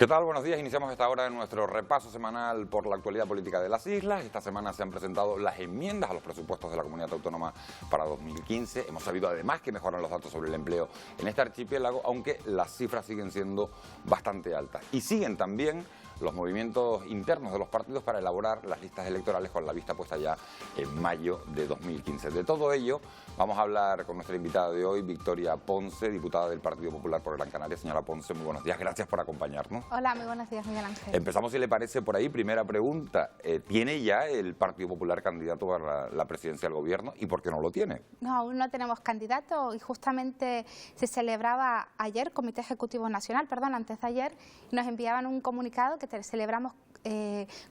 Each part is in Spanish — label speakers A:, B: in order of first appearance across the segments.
A: ¿Qué tal? Buenos días. Iniciamos esta hora de nuestro repaso semanal por la actualidad política de las islas. Esta semana se han presentado las enmiendas a los presupuestos de la Comunidad Autónoma para 2015. Hemos sabido además que mejoran los datos sobre el empleo en este archipiélago, aunque las cifras siguen siendo bastante altas. Y siguen también los movimientos internos de los partidos para elaborar las listas electorales con la vista puesta ya en mayo de 2015. De todo ello vamos a hablar con nuestra invitada de hoy, Victoria Ponce, diputada del Partido Popular por Gran Canaria. Señora Ponce, muy buenos días, gracias por acompañarnos.
B: Hola, muy buenos días, Miguel Ángel.
A: Empezamos, si le parece, por ahí. Primera pregunta, ¿tiene ya el Partido Popular candidato para la presidencia del gobierno y por qué no lo tiene?
B: No, aún no tenemos candidato y justamente se celebraba ayer, Comité Ejecutivo Nacional, antes de ayer, y nos enviaban un comunicado que celebramos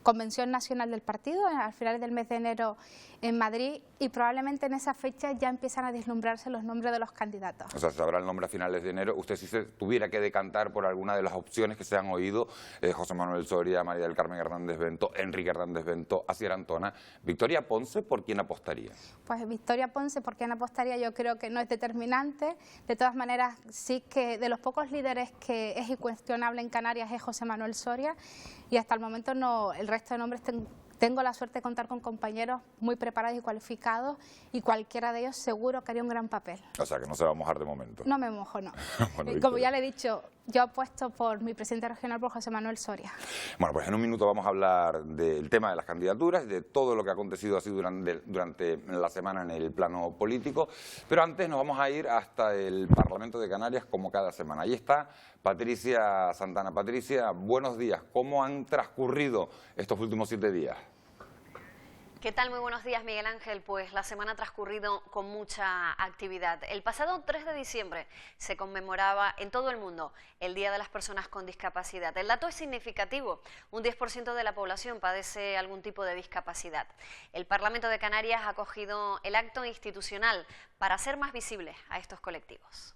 B: Convención Nacional del Partido a finales del mes de enero en Madrid, y probablemente en esa fecha ya empiezan a vislumbrarse los nombres de los candidatos.
A: O sea, se sabrá el nombre a finales de enero. Usted, si se tuviera que decantar por alguna de las opciones que se han oído, José Manuel Soria, María del Carmen Hernández Bento, Enrique Hernández Bento, Asier Antona, Victoria Ponce, ¿por quién apostaría?
B: Pues Victoria Ponce, ¿por quién apostaría? Yo creo que no es determinante. De todas maneras, sí que de los pocos líderes que es incuestionable en Canarias es José Manuel Soria, y hasta el momento no, el resto de nombres tengo la suerte de contar con compañeros muy preparados y cualificados, y cualquiera de ellos seguro que haría un gran papel.
A: O sea, que no se va a mojar de momento.
B: No me mojo, no.
A: Bueno,
B: como ya le he dicho, yo apuesto por mi presidente regional, por José Manuel Soria.
A: Bueno, pues en un minuto vamos a hablar del tema de las candidaturas, de todo lo que ha acontecido así durante la semana en el plano político, pero antes nos vamos a ir hasta el Parlamento de Canarias, como cada semana. Ahí está Patricia Santana. Patricia, buenos días. ¿Cómo han transcurrido estos últimos 7 días?
C: ¿Qué tal? Muy buenos días, Miguel Ángel. Pues la semana ha transcurrido con mucha actividad. El pasado 3 de diciembre se conmemoraba en todo el mundo el Día de las Personas con Discapacidad. El dato es significativo: un 10% de la población padece algún tipo de discapacidad. El Parlamento de Canarias ha acogido el acto institucional para hacer más visibles a estos colectivos.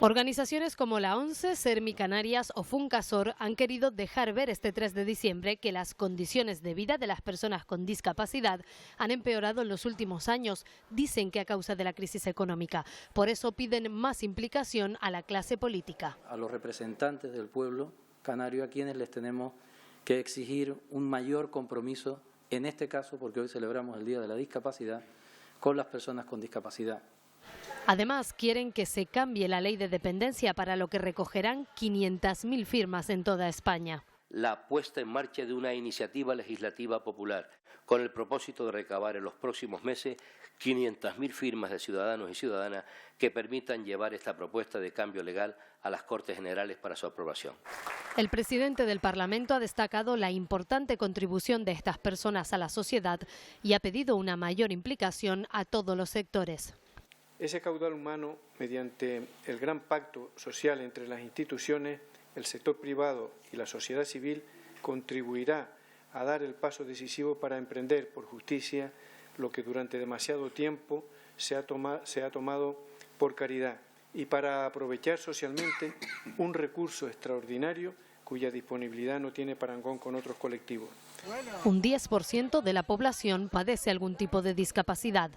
D: Organizaciones como la ONCE, Sermi Canarias o Funcasor han querido dejar ver este 3 de diciembre que las condiciones de vida de las personas con discapacidad han empeorado en los últimos años, dicen que a causa de la crisis económica. Por eso piden más implicación a la clase política.
E: A los representantes del pueblo canario, a quienes les tenemos que exigir un mayor compromiso, en este caso, porque hoy celebramos el Día de la Discapacidad, con las personas con discapacidad.
D: Además, quieren que se cambie la ley de dependencia, para lo que recogerán 500.000 firmas en toda España.
F: La puesta en marcha de una iniciativa legislativa popular con el propósito de recabar en los próximos meses 500.000 firmas de ciudadanos y ciudadanas que permitan llevar esta propuesta de cambio legal a las Cortes Generales para su aprobación.
D: El presidente del Parlamento ha destacado la importante contribución de estas personas a la sociedad y ha pedido una mayor implicación a todos los sectores.
G: Ese caudal humano, mediante el gran pacto social entre las instituciones, el sector privado y la sociedad civil, contribuirá a dar el paso decisivo para emprender por justicia lo que durante demasiado tiempo se ha tomado por caridad, y para aprovechar socialmente un recurso extraordinario cuya disponibilidad no tiene parangón con otros colectivos.
D: Un 10% de la población padece algún tipo de discapacidad.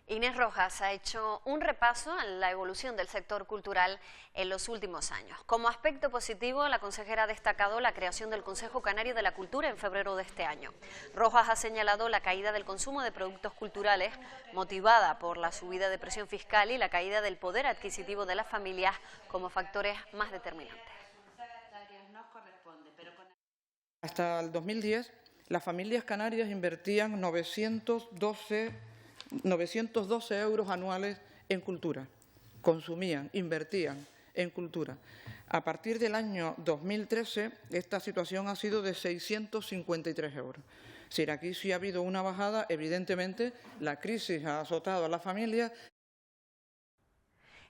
C: Inés Rojas ha hecho un repaso a la evolución del sector cultural en los últimos años. Como aspecto positivo, la consejera ha destacado la creación del Consejo Canario de la Cultura en febrero de este año. Rojas ha señalado la caída del consumo de productos culturales, motivada por la subida de presión fiscal y la caída del poder adquisitivo de las familias como factores más determinantes.
H: Hasta el 2010, las familias canarias invertían 912 euros anuales en cultura. Consumían, invertían en cultura. A partir del año 2013, esta situación ha sido de 653 euros. Es decir, aquí sí ha habido una bajada. Evidentemente, la crisis ha azotado a las familias.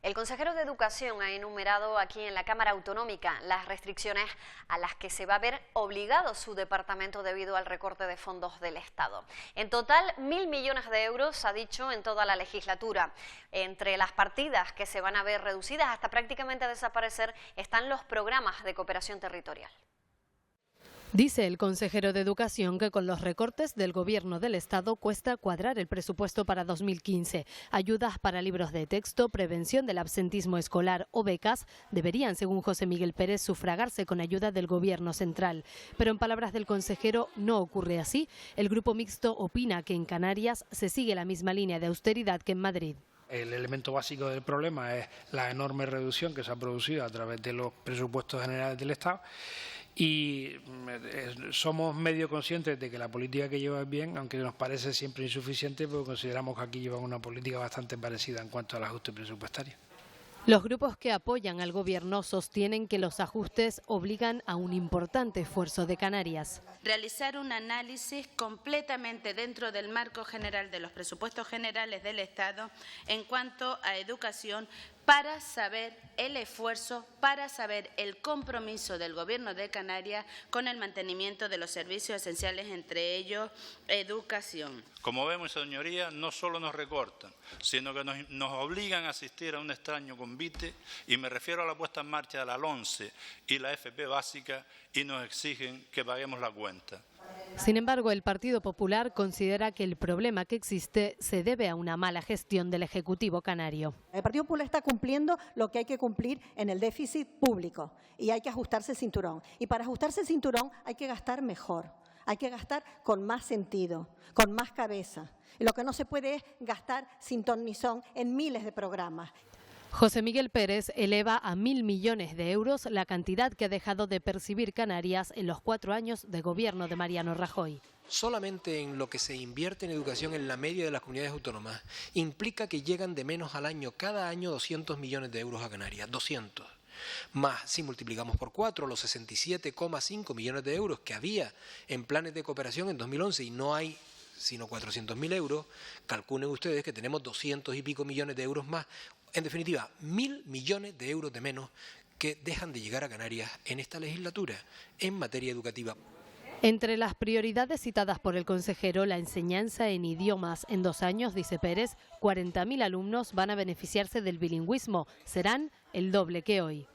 C: El consejero de Educación ha enumerado aquí en la Cámara Autonómica las restricciones a las que se va a ver obligado su departamento debido al recorte de fondos del Estado. En total, 1.000 millones de euros, ha dicho, en toda la legislatura. Entre las partidas que se van a ver reducidas hasta prácticamente desaparecer están los programas de cooperación territorial.
D: Dice el consejero de Educación que con los recortes del Gobierno del Estado cuesta cuadrar el presupuesto para 2015. Ayudas para libros de texto, prevención del absentismo escolar o becas deberían, según José Miguel Pérez, sufragarse con ayuda del Gobierno central. Pero en palabras del consejero no ocurre así. El grupo mixto opina que en Canarias se sigue la misma línea de austeridad que en Madrid.
I: El elemento básico del problema es la enorme reducción que se ha producido a través de los presupuestos generales del Estado. Y somos medio conscientes de que la política que lleva es bien, aunque nos parece siempre insuficiente, porque consideramos que aquí llevan una política bastante parecida en cuanto al ajuste presupuestario.
D: Los grupos que apoyan al Gobierno sostienen que los ajustes obligan a un importante esfuerzo de Canarias.
J: Realizar un análisis completamente dentro del marco general de los presupuestos generales del Estado en cuanto a educación, para saber el esfuerzo, para saber el compromiso del Gobierno de Canarias con el mantenimiento de los servicios esenciales, entre ellos educación.
K: Como vemos, señorías, no solo nos recortan, sino que nos obligan a asistir a un extraño convite, y me refiero a la puesta en marcha de la LONCE y la FP básica, y nos exigen que paguemos la cuenta.
D: Sin embargo, el Partido Popular considera que el problema que existe se debe a una mala gestión del Ejecutivo canario.
L: El Partido Popular está cumpliendo lo que hay que cumplir en el déficit público y hay que ajustarse el cinturón. Y para ajustarse el cinturón hay que gastar mejor, hay que gastar con más sentido, con más cabeza. Y lo que no se puede es gastar sin ton ni son en miles de programas.
D: José Miguel Pérez eleva a 1.000 millones de euros la cantidad que ha dejado de percibir Canarias en los 4 años de gobierno de Mariano Rajoy.
M: Solamente en lo que se invierte en educación en la media de las comunidades autónomas implica que llegan de menos al año, cada año 200 millones de euros a Canarias, 200. Más si multiplicamos por 4 los 67,5 millones de euros que había en planes de cooperación en 2011 y no hay sino 400.000 euros, calculen ustedes que tenemos 200 y pico millones de euros más. En definitiva, 1.000 millones de euros de menos que dejan de llegar a Canarias en esta legislatura en materia educativa.
D: Entre las prioridades citadas por el consejero, la enseñanza en idiomas. En 2 años, dice Pérez, 40.000 alumnos van a beneficiarse del bilingüismo. Serán el doble que hoy.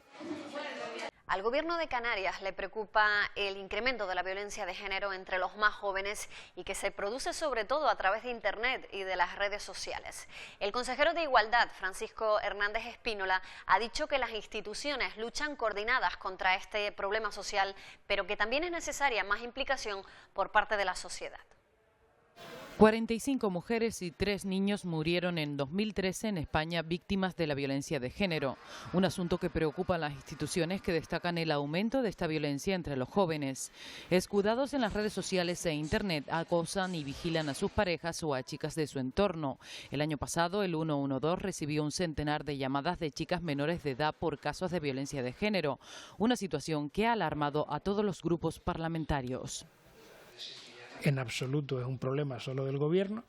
C: Al Gobierno de Canarias le preocupa el incremento de la violencia de género entre los más jóvenes y que se produce sobre todo a través de Internet y de las redes sociales. El consejero de Igualdad, Francisco Hernández Espínola, ha dicho que las instituciones luchan coordinadas contra este problema social, pero que también es necesaria más implicación por parte de la sociedad.
N: 45 mujeres y 3 niños murieron en 2013 en España víctimas de la violencia de género, un asunto que preocupa a las instituciones que destacan el aumento de esta violencia entre los jóvenes. Escudados en las redes sociales e Internet, acosan y vigilan a sus parejas o a chicas de su entorno. El año pasado, el 112 recibió un centenar de llamadas de chicas menores de edad por casos de violencia de género, una situación que ha alarmado a todos los grupos parlamentarios.
I: En absoluto es un problema solo del Gobierno,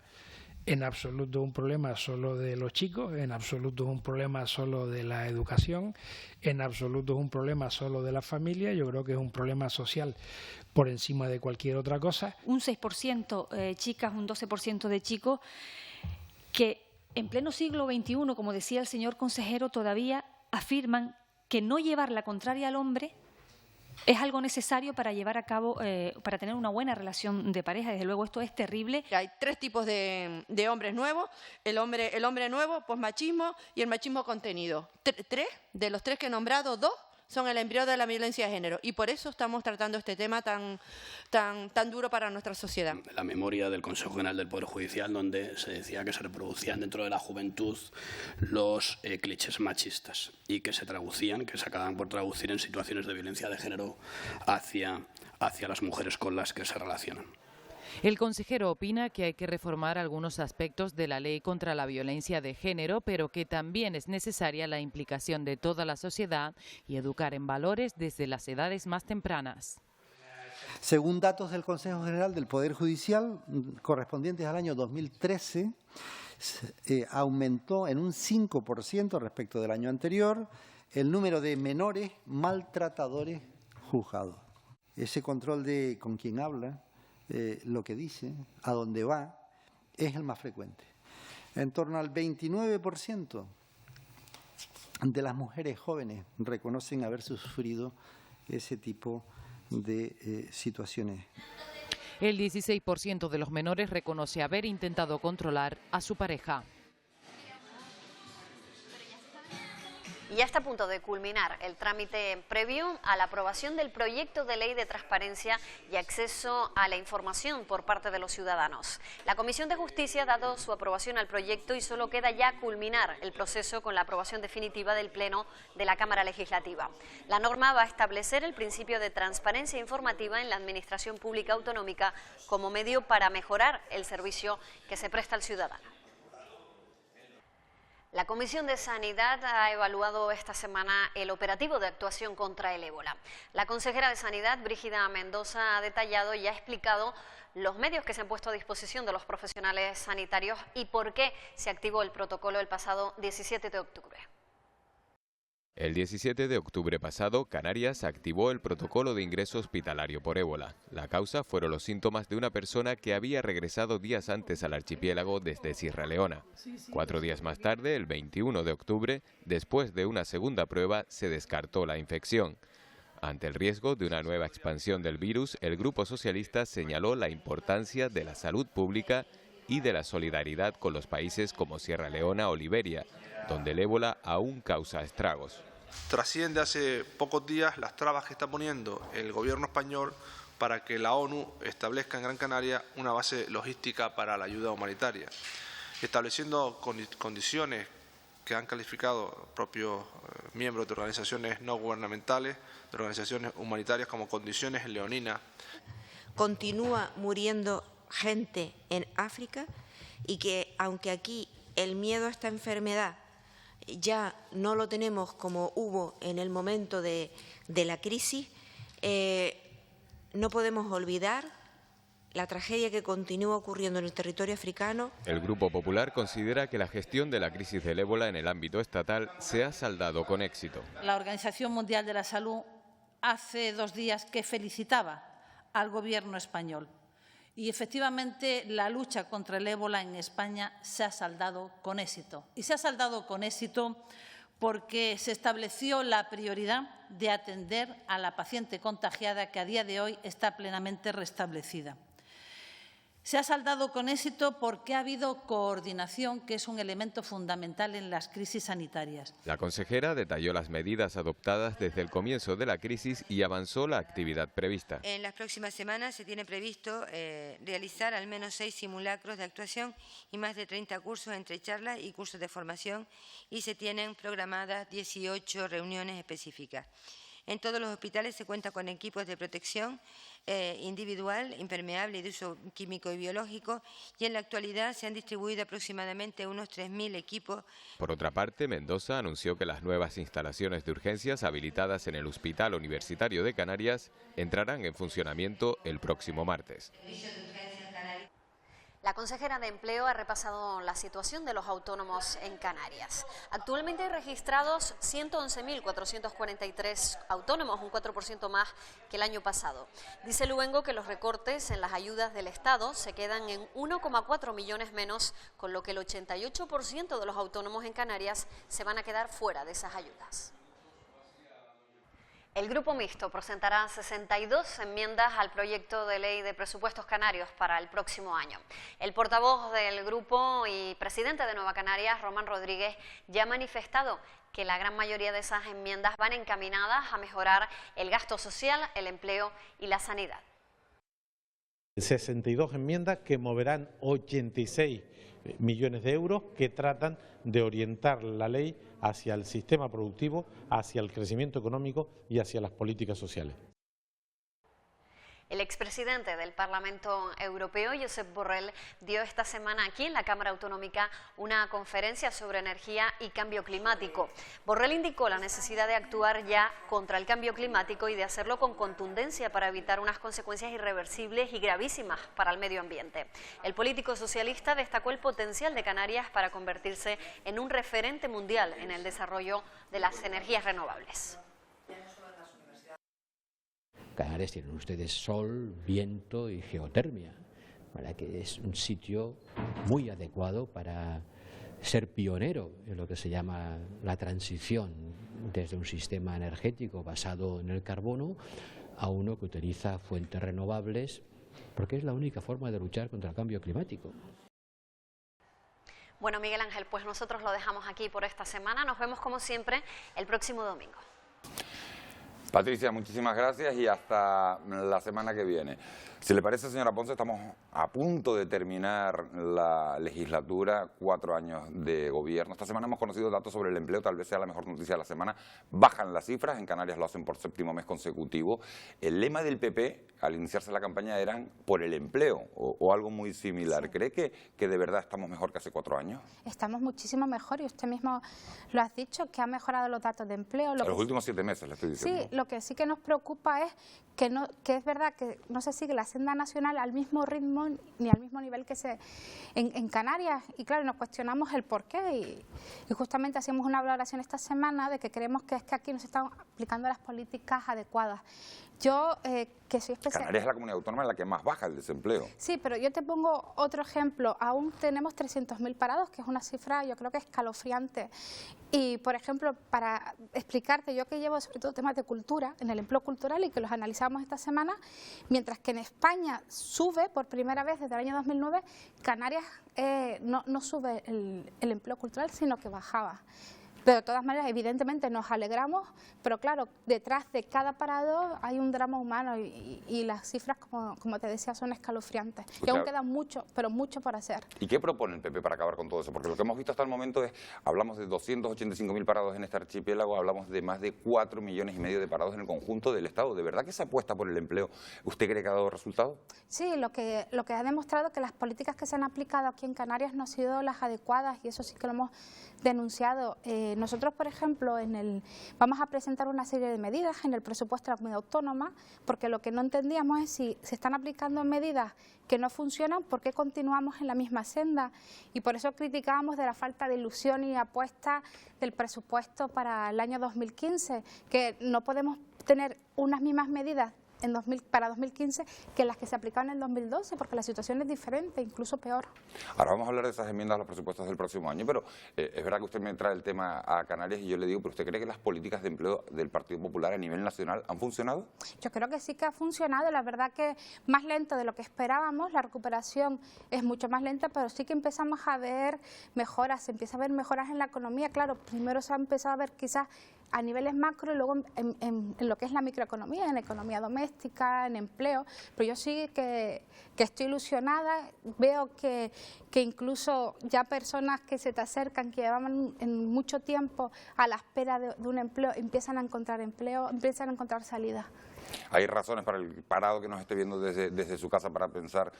I: en absoluto es un problema solo de los chicos, en absoluto es un problema solo de la educación, en absoluto es un problema solo de la familia. Yo creo que es un problema social por encima de cualquier otra cosa.
O: Un 6% chicas, un 12% de chicos que en pleno siglo XXI, como decía el señor consejero, todavía afirman que no llevar la contraria al hombre es algo necesario para llevar a cabo, para tener una buena relación de pareja. Desde luego esto es terrible.
P: Hay 3 tipos de hombres nuevos: el hombre nuevo, posmachismo y el machismo contenido. 3 de los 3 que he nombrado, 2 son el embrión de la violencia de género, y por eso estamos tratando este tema tan duro para nuestra sociedad.
Q: La memoria del Consejo General del Poder Judicial, donde se decía que se reproducían dentro de la juventud los clichés machistas y que se traducían, que se acaban por traducir en situaciones de violencia de género hacia las mujeres con las que se relacionan.
N: El consejero opina que hay que reformar algunos aspectos de la ley contra la violencia de género, pero que también es necesaria la implicación de toda la sociedad y educar en valores desde las edades más tempranas.
R: Según datos del Consejo General del Poder Judicial, correspondientes al año 2013, aumentó en un 5% respecto del año anterior el número de menores maltratadores juzgados. Ese control de con quién habla, lo que dice, a dónde va, es el más frecuente. En torno al 29% de las mujeres jóvenes reconocen haber sufrido ese tipo de situaciones.
N: El 16% de los menores reconoce haber intentado controlar a su pareja.
C: Y ya está a punto de culminar el trámite previo a la aprobación del proyecto de ley de transparencia y acceso a la información por parte de los ciudadanos. La Comisión de Justicia ha dado su aprobación al proyecto y solo queda ya culminar el proceso con la aprobación definitiva del Pleno de la Cámara Legislativa. La norma va a establecer el principio de transparencia informativa en la Administración Pública Autonómica como medio para mejorar el servicio que se presta al ciudadano. La Comisión de Sanidad ha evaluado esta semana el operativo de actuación contra el ébola. La consejera de Sanidad, Brígida Mendoza, ha detallado y ha explicado los medios que se han puesto a disposición de los profesionales sanitarios y por qué se activó el protocolo el pasado 17 de octubre.
S: El 17 de octubre pasado, Canarias activó el protocolo de ingreso hospitalario por ébola. La causa fueron los síntomas de una persona que había regresado días antes al archipiélago desde Sierra Leona. 4 días más tarde, el 21 de octubre, después de una segunda prueba, se descartó la infección. Ante el riesgo de una nueva expansión del virus, el Grupo Socialista señaló la importancia de la salud pública y de la solidaridad con los países como Sierra Leona o Liberia, donde el ébola aún causa estragos.
T: Trasciende hace pocos días las trabas que está poniendo el gobierno español para que la ONU establezca en Gran Canaria una base logística para la ayuda humanitaria, estableciendo condiciones que han calificado propios miembros de organizaciones no gubernamentales, de organizaciones humanitarias como condiciones leoninas.
U: Continúa muriendo gente en África y que aunque aquí el miedo a esta enfermedad ya no lo tenemos como hubo en el momento de la crisis, no podemos olvidar la tragedia que continúa ocurriendo en el territorio africano.
S: El Grupo Popular considera que la gestión de la crisis del ébola en el ámbito estatal se ha saldado con éxito.
V: La Organización Mundial de la Salud hace 2 días que felicitaba al Gobierno español. Y efectivamente la lucha contra el ébola en España se ha saldado con éxito. Y se ha saldado con éxito porque se estableció la prioridad de atender a la paciente contagiada que a día de hoy está plenamente restablecida. Se ha saldado con éxito porque ha habido coordinación, que es un elemento fundamental en las crisis sanitarias.
S: La consejera detalló las medidas adoptadas desde el comienzo de la crisis y avanzó la actividad prevista.
U: En las próximas semanas se tiene previsto realizar al menos 6 simulacros de actuación y más de 30 cursos entre charlas y cursos de formación, y se tienen programadas 18 reuniones específicas. En todos los hospitales se cuenta con equipos de protección individual, impermeable y de uso químico y biológico, y en la actualidad se han distribuido aproximadamente unos 3.000 equipos.
S: Por otra parte, Mendoza anunció que las nuevas instalaciones de urgencias habilitadas en el Hospital Universitario de Canarias entrarán en funcionamiento el próximo martes.
C: La consejera de Empleo ha repasado la situación de los autónomos en Canarias. Actualmente hay registrados 111.443 autónomos, un 4% más que el año pasado. Dice Luengo que los recortes en las ayudas del Estado se quedan en 1,4 millones menos, con lo que el 88% de los autónomos en Canarias se van a quedar fuera de esas ayudas. El Grupo Mixto presentará 62 enmiendas al proyecto de ley de presupuestos canarios para el próximo año. El portavoz del grupo y presidente de Nueva Canarias, Román Rodríguez, ya ha manifestado que la gran mayoría de esas enmiendas van encaminadas a mejorar el gasto social, el empleo y la sanidad.
W: 62 enmiendas que moverán 86 millones de euros que tratan de orientar la ley hacia el sistema productivo, hacia el crecimiento económico y hacia las políticas sociales.
C: El expresidente del Parlamento Europeo, Josep Borrell, dio esta semana aquí en la Cámara Autonómica una conferencia sobre energía y cambio climático. Borrell indicó la necesidad de actuar ya contra el cambio climático y de hacerlo con contundencia para evitar unas consecuencias irreversibles y gravísimas para el medio ambiente. El político socialista destacó el potencial de Canarias para convertirse en un referente mundial en el desarrollo de las energías renovables.
X: Canarias tienen ustedes sol, viento y geotermia, ¿verdad? Que es un sitio muy adecuado para ser pionero en lo que se llama la transición desde un sistema energético basado en el carbono a uno que utiliza fuentes renovables, porque es la única forma de luchar contra el cambio climático.
C: Bueno, Miguel Ángel, pues nosotros lo dejamos aquí por esta semana. Nos vemos como siempre el próximo domingo.
A: Patricia, muchísimas gracias y hasta la semana que viene. Si le parece, señora Ponce, estamos a punto de terminar la legislatura, 4 años de gobierno. Esta semana hemos conocido datos sobre el empleo, tal vez sea la mejor noticia de la semana. Bajan las cifras, en Canarias lo hacen por 7º mes consecutivo. El lema del PP, al iniciarse la campaña, eran por el empleo o algo muy similar. Sí. ¿Cree que de verdad estamos mejor que hace 4 años?
B: Estamos muchísimo mejor y usted mismo lo ha dicho, que ha mejorado los datos de empleo.
A: En los últimos 7 meses, le estoy diciendo.
B: Sí, lo que sí que nos preocupa es que es verdad que no se sigue la senda nacional al mismo ritmo ni al mismo nivel que en Canarias, y claro, nos cuestionamos el porqué y justamente hacemos una valoración esta semana de que creemos que es que aquí no se están aplicando las políticas adecuadas. Yo, que soy especial...
A: Canarias es la comunidad autónoma en la que más baja el desempleo.
B: Sí, pero yo te pongo otro ejemplo. Aún tenemos 300.000 parados, que es una cifra, yo creo que escalofriante. Y, por ejemplo, para explicarte, yo que llevo sobre todo temas de cultura, en el empleo cultural, y que los analizamos esta semana, mientras que en España sube por primera vez desde el año 2009, Canarias no sube el empleo cultural, sino que bajaba. Pero de todas maneras, evidentemente nos alegramos, pero claro, detrás de cada parado hay un drama humano y las cifras, como te decía, son escalofriantes. Y aún queda mucho, pero mucho por hacer.
A: ¿Y qué propone el PP para acabar con todo eso? Porque lo que hemos visto hasta el momento es, hablamos de 285.000 parados en este archipiélago, hablamos de más de 4,5 millones de parados en el conjunto del Estado. ¿De verdad que esa apuesta por el empleo, usted cree que ha dado resultado? Sí,
B: lo que ha demostrado que las políticas que se han aplicado aquí en Canarias no han sido las adecuadas, y eso sí que lo hemos denunciado. Nosotros, por ejemplo, vamos a presentar una serie de medidas en el presupuesto de la comunidad autónoma, porque lo que no entendíamos es si se están aplicando medidas que no funcionan, ¿por qué continuamos en la misma senda? Y por eso criticábamos de la falta de ilusión y apuesta del presupuesto para el año 2015, que no podemos tener unas mismas medidas para 2015 que las que se aplicaban en el 2012, porque la situación es diferente, incluso peor.
A: Ahora vamos a hablar de esas enmiendas a los presupuestos del próximo año, pero es verdad que usted me trae el tema a Canarias y yo le digo, ¿pero usted cree que las políticas de empleo del Partido Popular a nivel nacional han funcionado?
B: Yo creo que sí que ha funcionado, la verdad que más lento de lo que esperábamos, la recuperación es mucho más lenta, pero sí que empezamos a ver mejoras, se empieza a ver mejoras en la economía. Claro, primero se ha empezado a ver quizás a niveles macro y luego en lo que es la microeconomía, en economía doméstica, en empleo, pero yo sí que estoy ilusionada, veo que incluso ya personas que se te acercan, que llevaban mucho tiempo a la espera de un empleo, empiezan a encontrar empleo, empiezan a encontrar salida.
A: ¿Hay razones para el parado que nos esté viendo desde su casa para pensar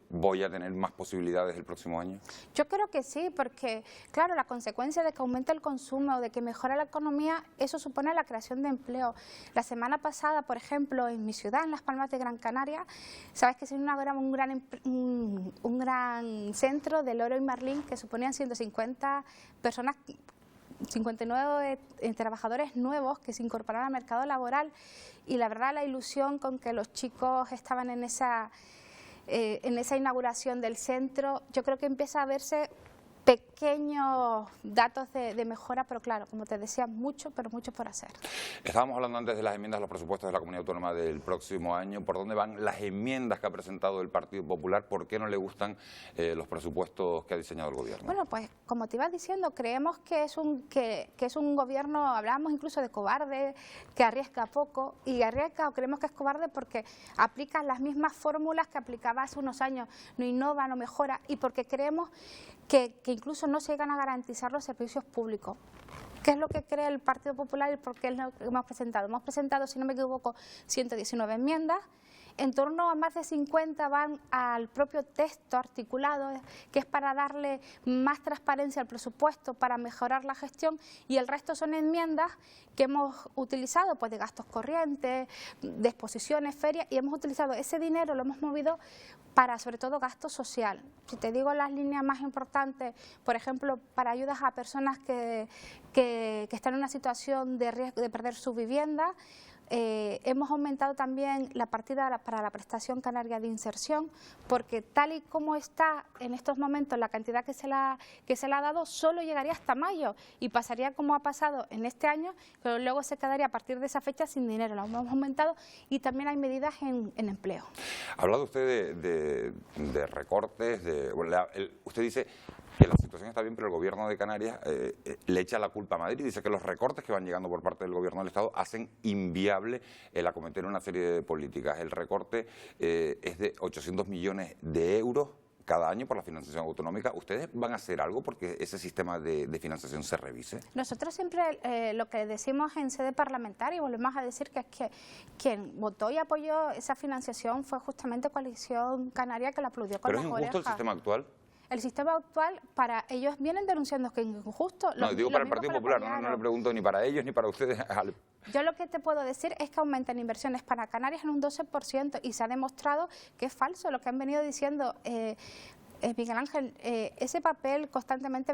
A: voy a tener más posibilidades el próximo año?
B: Yo creo que sí, porque claro, la consecuencia de que aumente el consumo o de que mejore la economía, eso supone la creación de empleo. La semana pasada, por ejemplo, en mi ciudad, en Las Palmas de Gran Canaria, sabes que se inauguraba un gran centro del oro y marlín que suponían 150 personas, 59 trabajadores nuevos que se incorporaron al mercado laboral, y la verdad la ilusión con que los chicos estaban en esa inauguración del centro, yo creo que empieza a verse pequeños datos de mejora, pero claro, como te decía, mucho por hacer.
A: Estábamos hablando antes de las enmiendas a los presupuestos de la Comunidad Autónoma del próximo año. ¿Por dónde van las enmiendas que ha presentado el Partido Popular? ¿Por qué no le gustan los presupuestos que ha diseñado el Gobierno?
B: Bueno, pues como te iba diciendo, creemos que es un gobierno, hablamos incluso de cobarde, que arriesga poco, y arriesga o creemos que es cobarde porque aplica las mismas fórmulas que aplicaba hace unos años, no innova, no mejora, y porque creemos que incluso no se llegan a garantizar los servicios públicos. ¿Qué es lo que cree el Partido Popular y por qué es lo que hemos presentado? Hemos presentado, si no me equivoco, 119 enmiendas. En torno a más de 50 van al propio texto articulado, que es para darle más transparencia al presupuesto, para mejorar la gestión, y el resto son enmiendas que hemos utilizado pues de gastos corrientes, de exposiciones, ferias, y hemos utilizado ese dinero, lo hemos movido para sobre todo gasto social. Si te digo las líneas más importantes, por ejemplo, para ayudas a personas que están en una situación de riesgo de perder su vivienda, hemos aumentado también la partida para la prestación canaria de inserción, porque tal y como está en estos momentos la cantidad que se le ha dado, solo llegaría hasta mayo y pasaría como ha pasado en este año, pero luego se quedaría a partir de esa fecha sin dinero. Lo hemos aumentado y también hay medidas en empleo.
A: Ha hablado usted de recortes, usted dice que la situación está bien, pero el Gobierno de Canarias le echa la culpa a Madrid. Dice que los recortes que van llegando por parte del Gobierno del Estado hacen inviable el acometer una serie de políticas. El recorte es de 800 millones de euros cada año por la financiación autonómica. ¿Ustedes van a hacer algo porque ese sistema de financiación se revise?
B: Nosotros siempre lo que decimos en sede parlamentaria, y volvemos a decir que es que quien votó y apoyó esa financiación fue justamente Coalición Canaria, que la aplaudió con las orejas.
A: ¿Pero es injusto el sistema actual?
B: El sistema actual, para ellos vienen denunciando que es injusto.
A: No, digo para el Partido Popular, no le pregunto ni para ellos ni para ustedes.
B: Yo lo que te puedo decir es que aumentan inversiones para Canarias en un 12% y se ha demostrado que es falso lo que han venido diciendo. Miguel Ángel, ese papel constantemente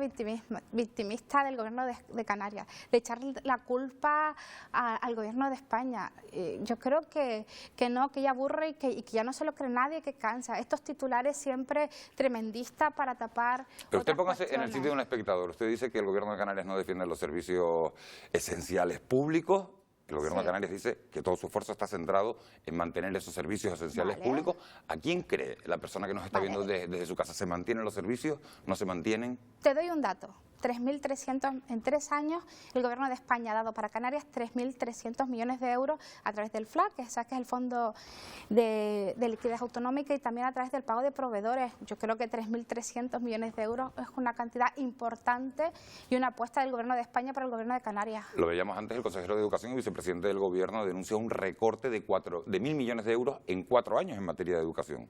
B: victimista del Gobierno de Canarias, de echar la culpa al Gobierno de España, yo creo que no, que ya aburre y que ya no se lo cree nadie, que cansa. Estos titulares siempre tremendistas para tapar.
A: Pero usted póngase en el sitio de un espectador. Usted dice que el Gobierno de Canarias no defiende los servicios esenciales públicos. El Gobierno de Canarias dice que todo su esfuerzo está centrado en mantener esos servicios esenciales públicos. ¿A quién cree la persona que nos está viendo desde su casa? ¿Se mantienen los servicios? ¿No se mantienen?
B: Te doy un dato. 3.300 en 3 años, el Gobierno de España ha dado para Canarias 3.300 millones de euros a través del FLAC, que es el Fondo de Liquidez Autonómica, y también a través del pago de proveedores. Yo creo que 3.300 millones de euros es una cantidad importante y una apuesta del Gobierno de España para el Gobierno de Canarias.
A: Lo veíamos antes, el consejero de Educación y vicepresidente del Gobierno denunció un recorte de 1.000 millones de euros en 4 años en materia de educación.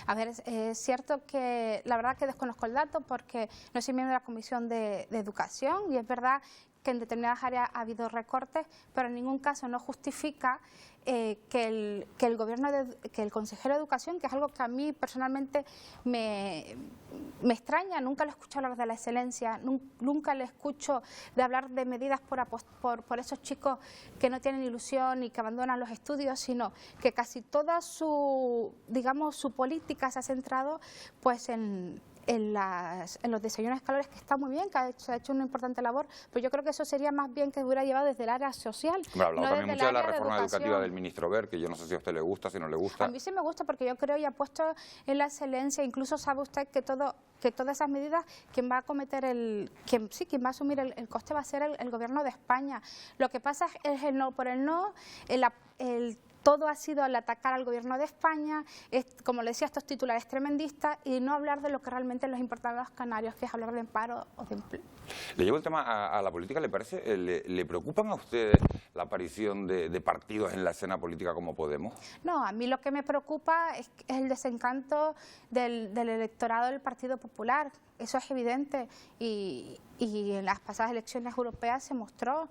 B: A ver, es cierto que la verdad que desconozco el dato porque no soy miembro de la Comisión de Educación y es verdad que en determinadas áreas ha habido recortes, pero en ningún caso no justifica que el consejero de Educación, que es algo que a mí personalmente me extraña, nunca le escucho hablar de la excelencia, nunca le escucho de hablar de medidas por esos chicos que no tienen ilusión y que abandonan los estudios, sino que casi toda su política se ha centrado pues en los desayunos escolares, que está muy bien, que se ha hecho una importante labor, pero yo creo que eso sería más bien que hubiera llevado desde el área social.
A: Bueno, hablado también mucho de la reforma educativa del ministro Wert, que yo no sé si a usted le gusta, si no le gusta.
B: A mí sí me gusta porque yo creo y apuesto en la excelencia. Incluso sabe usted que todas esas medidas, quien va a asumir el coste va a ser el Gobierno de España. Lo que pasa es el no por el no, todo ha sido el atacar al Gobierno de España, como le decía, estos titulares tremendistas y no hablar de lo que realmente les importa a los canarios, que es hablar de paro o de empleo.
A: Le llevo el tema a la política, ¿le parece? ¿Le preocupan a ustedes la aparición de partidos en la escena política como Podemos?
B: No, a mí lo que me preocupa es el desencanto del electorado del Partido Popular. Eso es evidente y en las pasadas elecciones europeas se mostró.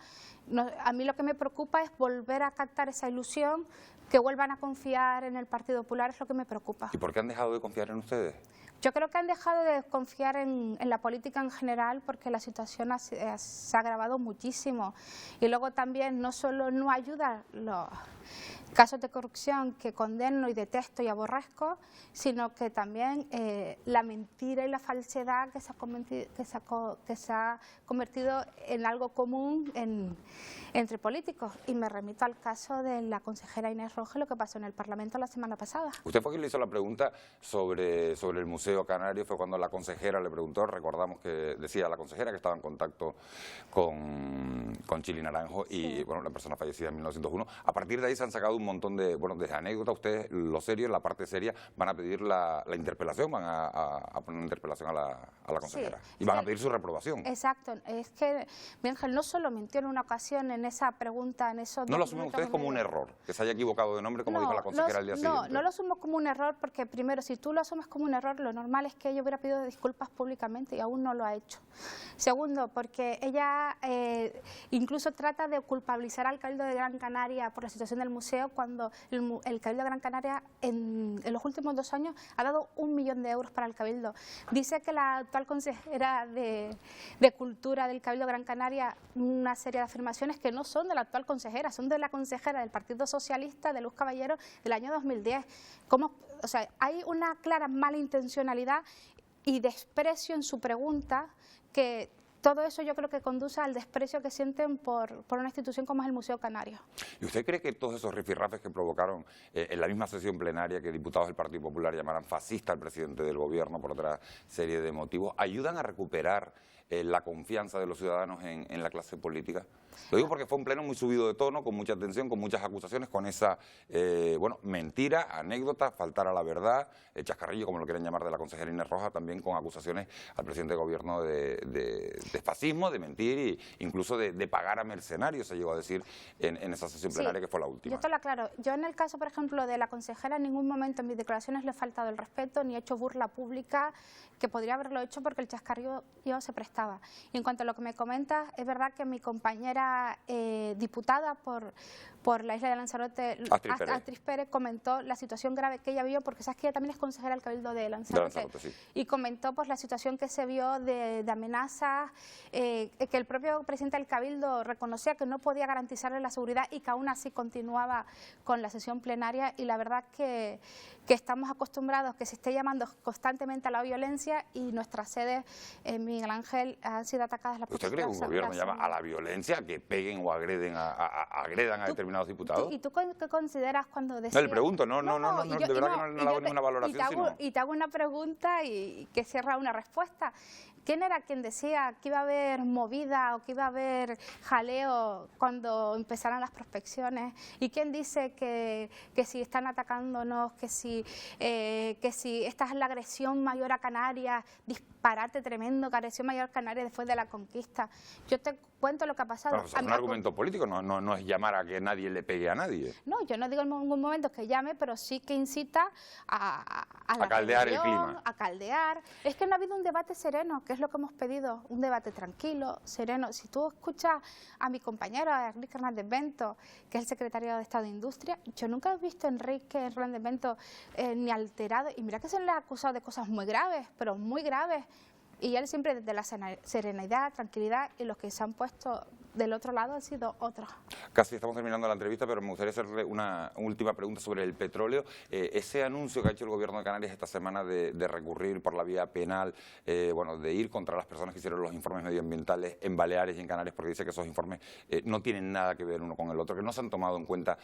B: A mí lo que me preocupa es volver a captar esa ilusión, que vuelvan a confiar en el Partido Popular, es lo que me preocupa.
A: ¿Y por qué han dejado de confiar en ustedes?
B: Yo creo que han dejado de confiar en la política en general porque la situación se ha agravado muchísimo. Y luego también no solo no ayuda los casos de corrupción que condeno y detesto y aborrezco, sino que también la mentira y la falsedad que se ha convertido en algo común entre políticos. Y me remito al caso de la consejera Inés Rojo, lo que pasó en el Parlamento la semana pasada.
A: Usted fue quien le hizo la pregunta sobre el Museo Canario, fue cuando la consejera le preguntó, recordamos que decía la consejera que estaba en contacto con Chili Naranjo y bueno, la persona fallecida en 1901. A partir de ahí se han sacado un montón de anécdotas. Ustedes, lo serio, la parte seria, van a pedir la interpelación, van a poner una interpelación a la consejera y van a pedir su reprobación.
B: Exacto, es que Ángel no solo mintió en una ocasión en esa pregunta, en esos...
A: ¿No lo asumen ustedes como un error, que se haya equivocado de nombre, como dijo la consejera el día siguiente?
B: No lo asumo como un error porque, primero, si tú lo asumes como un error, lo normal es que ella hubiera pedido disculpas públicamente y aún no lo ha hecho. Segundo, porque ella incluso trata de culpabilizar al Cabildo de Gran Canaria por la situación del museo, cuando el Cabildo de Gran Canaria en los últimos 2 años ha dado 1 millón de euros para el Cabildo. Dice que la actual consejera de Cultura del Cabildo de Gran Canaria una serie de afirmaciones que no son de la actual consejera, son de la consejera del Partido Socialista, de Luz Caballero, del año 2010. O sea, hay una clara malintencionalidad y desprecio en su pregunta, que todo eso yo creo que conduce al desprecio que sienten por una institución como es el Museo Canario.
A: ¿Y usted cree que todos esos rifirrafes que provocaron en la misma sesión plenaria que diputados del Partido Popular llamaran fascista al presidente del Gobierno por otra serie de motivos, ayudan a recuperar la confianza de los ciudadanos en la clase política? Lo digo porque fue un pleno muy subido de tono, con mucha tensión, con muchas acusaciones, con esa, mentira, anécdota, faltar a la verdad, el chascarrillo, como lo quieren llamar, de la consejera Inés Roja, también con acusaciones al presidente de Gobierno de fascismo, de mentir e incluso de pagar a mercenarios, se llegó a decir en esa sesión plenaria que fue la última.
B: Yo esto lo aclaro. Yo en el caso, por ejemplo, de la consejera, en ningún momento en mis declaraciones le he faltado el respeto ni he hecho burla pública, que podría haberlo hecho porque el chascarrillo se prestaba. Y en cuanto a lo que me comentas, es verdad que mi compañera diputada por la isla de Lanzarote, Astrid Pérez, comentó la situación grave que ella vio, porque sabes que ella también es consejera del Cabildo de Lanzarote, sí. Y comentó pues la situación que se vio de amenazas, que el propio presidente del Cabildo reconocía que no podía garantizarle la seguridad y que aún así continuaba con la sesión plenaria, y la verdad que estamos acostumbrados que se esté llamando constantemente a la violencia, y nuestras sedes en Miguel Ángel han sido atacadas.
A: ¿Usted cree que un gobierno llama a la violencia, que peguen o agredan a determinados diputados?
B: ¿Y tú qué consideras cuando decías?
A: No, le pregunto, no, de verdad que no le hago ninguna valoración.
B: Y te hago una pregunta y que cierra una respuesta. ¿Quién era quien decía que iba a haber movida o que iba a haber jaleo cuando empezaran las prospecciones? ¿Y quién dice que si están atacándonos, que si esta es la agresión mayor a Canarias, disparate tremendo, que agresión mayor a Canarias después de la conquista? Yo te cuento lo que ha pasado.
A: Bueno, es un argumento político, no es llamar a que nadie le pegue a nadie.
B: No, yo no digo en ningún momento que llame, pero sí que incita a
A: caldear el clima.
B: A caldear. Es que no ha habido un debate sereno, que es lo que hemos pedido, un debate tranquilo, sereno. Si tú escuchas a mi compañero, a Enrique Hernández Bento, que es el secretario de Estado de Industria, yo nunca he visto a Enrique Hernández Bento ni alterado, y mira que se le ha acusado de cosas muy graves, pero muy graves. Y él siempre desde la serenidad, tranquilidad, y los que se han puesto del otro lado han sido otros.
A: Casi estamos terminando la entrevista, pero me gustaría hacerle una última pregunta sobre el petróleo. Ese anuncio que ha hecho el Gobierno de Canarias esta semana de recurrir por la vía penal, de ir contra las personas que hicieron los informes medioambientales en Baleares y en Canarias, porque dice que esos informes no tienen nada que ver uno con el otro, que no se han tomado en cuenta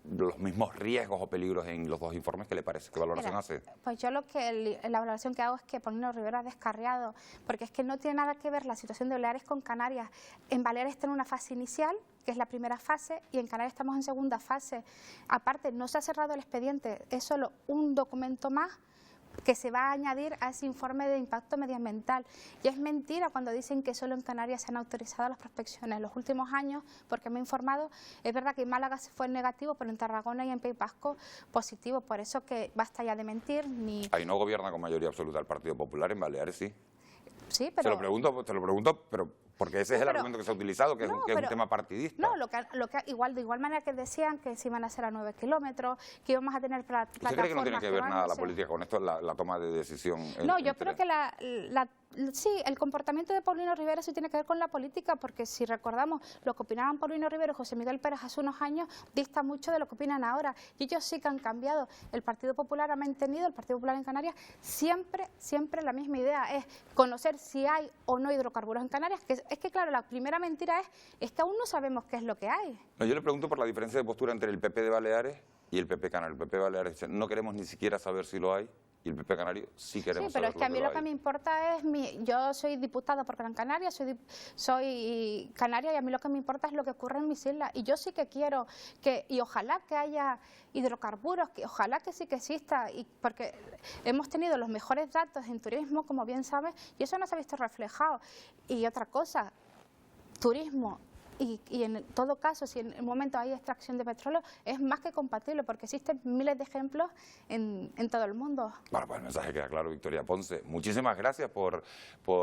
A: los mismos riesgos o peligros en los dos informes. ¿Qué le parece? ¿Qué valoración hace?
B: Pues yo la valoración que hago es que Paulino Rivera ha descarriado, porque es que no tiene nada que ver la situación de Baleares con Canarias. En Baleares está en una fase inicial, que es la primera fase, y en Canarias estamos en segunda fase. Aparte, no se ha cerrado el expediente, es solo un documento más que se va a añadir a ese informe de impacto medioambiental. Y es mentira cuando dicen que solo en Canarias se han autorizado las prospecciones. En los últimos años, porque me he informado, es verdad que en Málaga fue negativo, pero en Tarragona y en País Vasco positivo. Por eso que basta ya de mentir.
A: Ahí no gobierna con mayoría absoluta el Partido Popular, en Baleares sí.
B: Sí, pero...
A: Te lo pregunto, pero porque ese es el argumento que se ha utilizado, que es un tema partidista.
B: No, de igual manera que decían que se iban a hacer a 9 kilómetros, que íbamos a tener plataformas...
A: ¿Usted cree que no tiene que ver nada la política con esto, la toma de decisión?
B: No, yo creo que sí, el comportamiento de Paulino Rivera sí tiene que ver con la política, porque si recordamos lo que opinaban Paulino Rivera y José Miguel Pérez hace unos años, dista mucho de lo que opinan ahora. Y ellos sí que han cambiado. El Partido Popular ha mantenido, el Partido Popular en Canarias, siempre la misma idea, es conocer si hay o no hidrocarburos en Canarias. Es que claro, la primera mentira es que aún no sabemos qué es lo que hay.
A: No, yo le pregunto por la diferencia de postura entre el PP de Baleares y el PP Canario. El PP de Baleares dice, no queremos ni siquiera saber si lo hay, y el PP Canario sí queremos saber.
B: Sí, pero es que a mí lo que me importa es, yo soy diputada por Gran Canaria, soy canaria, y a mí lo que me importa es lo que ocurre en mis islas. Y yo sí que quiero y ojalá que haya hidrocarburos, que ojalá que sí que exista, porque hemos tenido los mejores datos en turismo, como bien sabes, y eso no se ha visto reflejado. Y otra cosa, turismo y en todo caso, si en el momento hay extracción de petróleo, es más que compatible, porque existen miles de ejemplos en todo el mundo.
A: Bueno, pues el mensaje queda claro, Victoria Ponce. Muchísimas gracias por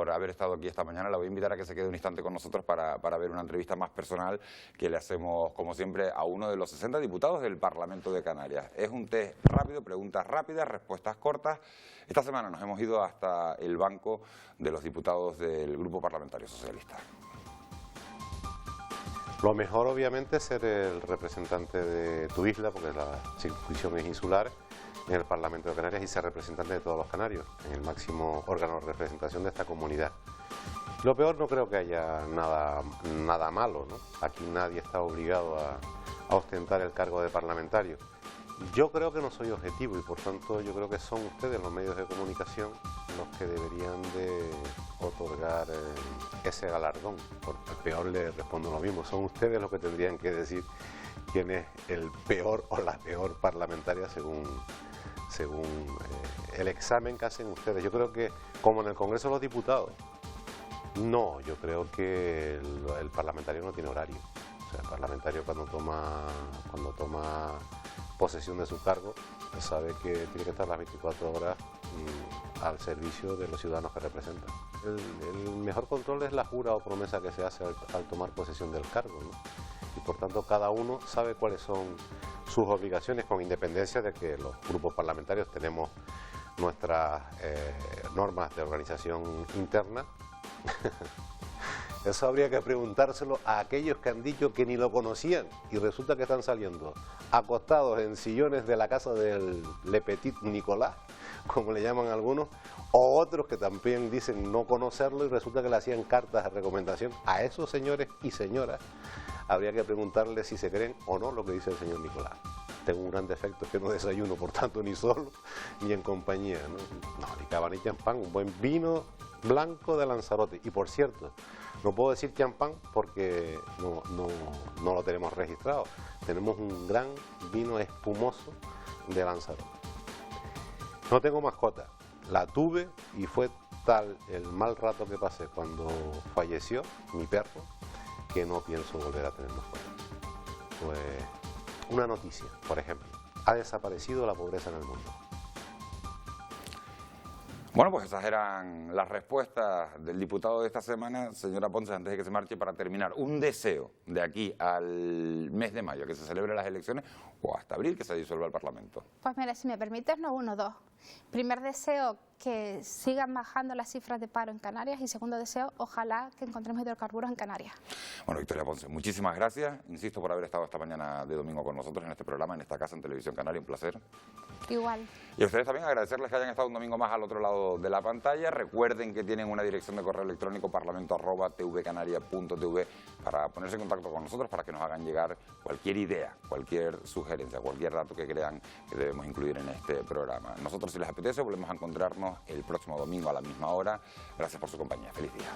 A: haber estado aquí esta mañana. La voy a invitar a que se quede un instante con nosotros para ver una entrevista más personal que le hacemos, como siempre, a uno de los 60 diputados del Parlamento de Canarias. Es un test rápido, preguntas rápidas, respuestas cortas. Esta semana nos hemos ido hasta el banco de los diputados del Grupo Parlamentario Socialista.
E: Lo mejor, obviamente, es ser el representante de tu isla, porque la circunscripción es insular, en el Parlamento de Canarias, y ser representante de todos los canarios, en el máximo órgano de representación de esta comunidad. Lo peor, no creo que haya nada malo, ¿no? Aquí nadie está obligado a ostentar el cargo de parlamentario. Yo creo que no soy objetivo y, por tanto, yo creo que son ustedes, los medios de comunicación, los que deberían de otorgar ese galardón. Por el peor le respondo lo mismo, son ustedes los que tendrían que decir quién es el peor o la peor parlamentaria según el examen que hacen ustedes. Yo creo que, como en el Congreso de los Diputados, no, yo creo que el parlamentario no tiene horario. O sea, el parlamentario cuando toma posesión de su cargo, sabe que tiene que estar las 24 horas al servicio de los ciudadanos que representan. El mejor control es la jura o promesa que se hace al tomar posesión del cargo, ¿no? Y por tanto cada uno sabe cuáles son sus obligaciones, con independencia de que los grupos parlamentarios tenemos nuestras normas de organización interna. Eso habría que preguntárselo a aquellos que han dicho que ni lo conocían y resulta que están saliendo acostados en sillones de la casa del Le Petit Nicolás, como le llaman algunos, o otros que también dicen no conocerlo y resulta que le hacían cartas de recomendación. A esos señores y señoras habría que preguntarles si se creen o no lo que dice el señor Nicolás. Tengo un gran defecto, es que no desayuno, por tanto, ni solo ni en compañía, ¿no? Ni cava ni champán, un buen vino blanco de Lanzarote. Y por cierto, no puedo decir champán porque no lo tenemos registrado. Tenemos un gran vino espumoso de Lanzarote. No tengo mascota. La tuve y fue tal el mal rato que pasé cuando falleció mi perro que no pienso volver a tener mascota. Pues una noticia, por ejemplo, ha desaparecido la pobreza en el mundo.
A: Bueno, pues esas eran las respuestas del diputado de esta semana. Señora Ponce, antes de que se marche, para terminar, un deseo de aquí al mes de mayo, que se celebren las elecciones, o hasta abril, que se disuelva el Parlamento.
B: Pues mira, si me permites, no uno, dos. Primer deseo, que sigan bajando las cifras de paro en Canarias, y segundo deseo, ojalá que encontremos hidrocarburos en Canarias.
A: Bueno, Victoria Ponce, muchísimas gracias. Insisto por haber estado esta mañana de domingo con nosotros en este programa, en esta casa, en Televisión Canaria. Un placer.
B: Igual.
A: Y a ustedes también agradecerles que hayan estado un domingo más al otro lado de la pantalla. Recuerden que tienen una dirección de correo electrónico, parlamento@tvcanaria.tv, para ponerse en contacto con nosotros, para que nos hagan llegar cualquier idea, cualquier sugerencia, cualquier dato que crean que debemos incluir en este programa. Nosotros, si les apetece, volvemos a encontrarnos el próximo domingo a la misma hora. Gracias por su compañía. Feliz día.